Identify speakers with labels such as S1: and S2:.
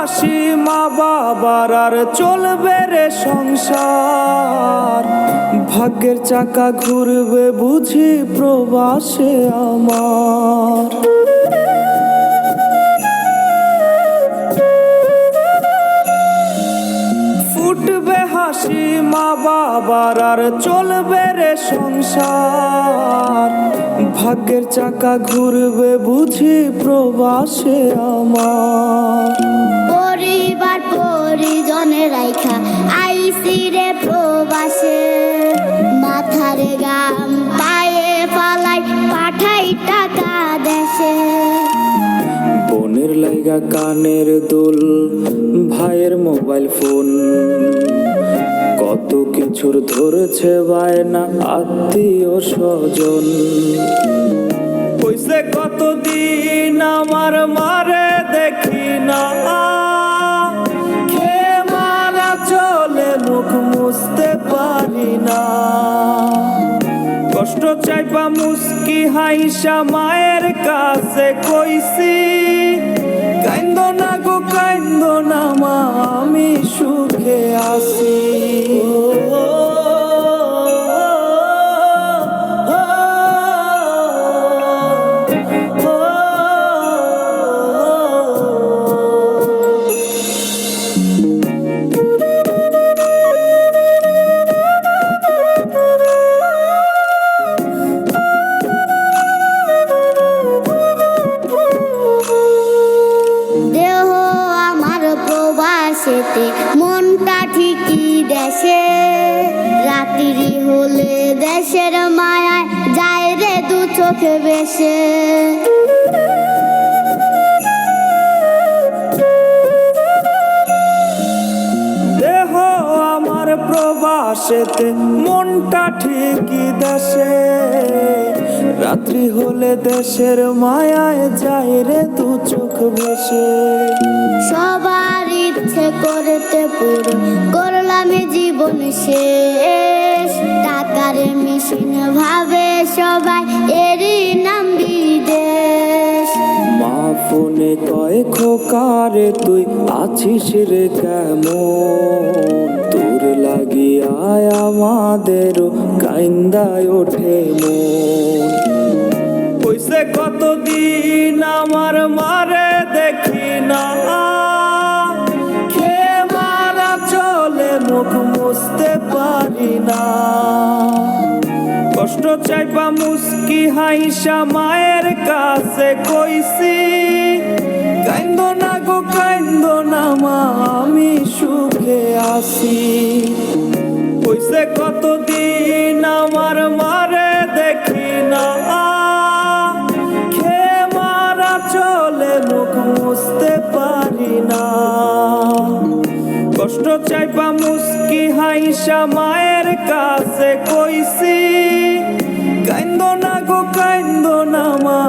S1: হাসি মা বাবার আর চলবে রে সংসার। ভাগ্যের চাকা ঘুরবে বুঝি প্রবাসে আমার। ফুটবে হাসি মা বাবার আর চলবে রে সংসার। ভাগ্যের চাকা ঘুরবে বুঝি প্রবাসে আমার।
S2: পরিবার পরিজনের রাইখা আইসি রে প্রবাসে, মাথার গাম পায়ে ফালাই পাঠাই টাকা দেশে।
S1: বোনের লাইগা কানের দুল, ভাইয়ের মোবাইল ফোন, কত কিছুর ধরেছে বায়না আত্মীয় স্বজন। হইছে কতদিন আমার মারে দেখি না, খেয়ে মারা চলে মুখ মুছতে পারি না। কষ্ট চাইবা মুস্কি হাইসা মায়ের কাছে কইছি, কাইন্দো না গো কাইন্দো না মা আমি সুখে আছি।
S2: দেহ আমার প্রবাসেতে, মনটা ঠিকই দেশে। রাত্রি হলে দেশের মায়ায় যায় রে দু চোখে বেশে।
S1: দেহ আমার প্রবাসেতে, মনটা ঠিকই দেশে। রাত্রি হলে দেশের মায়ায় যায় রে দু চোখ ভেসে।
S2: সবার ইচ্ছে করতে পুরো করলাম জীবন শেষ। টাকার মেশিন ভাবে সবাই, এরই নাম বিদেশ।
S1: মা ফোনে কয় খোকারে তুই আছিস রে কেমন, তোর লাগিয়ায় আমাদেরও কাইন্দায় ওঠে মন। হইছে কতদিন আমার মারে দেখি না, খেয়ে মারা চলে মুখ মুছতে পারি না। কষ্ট চাইবা মুস্কি হাইসা মায়ের কাছে কইছি, কাইন্দো না গো কাইন্দো না মা আমি সুখে আছি। হইছে কতদিন আমার মারে দেখি না, খেয়ে মারা চলে মুখ মুছতে পারি না। কষ্ট চাইবা মুস্কি হাইসা মায়ের কাছে কইছি, কাইন্দো না গো কাইন্দো না মা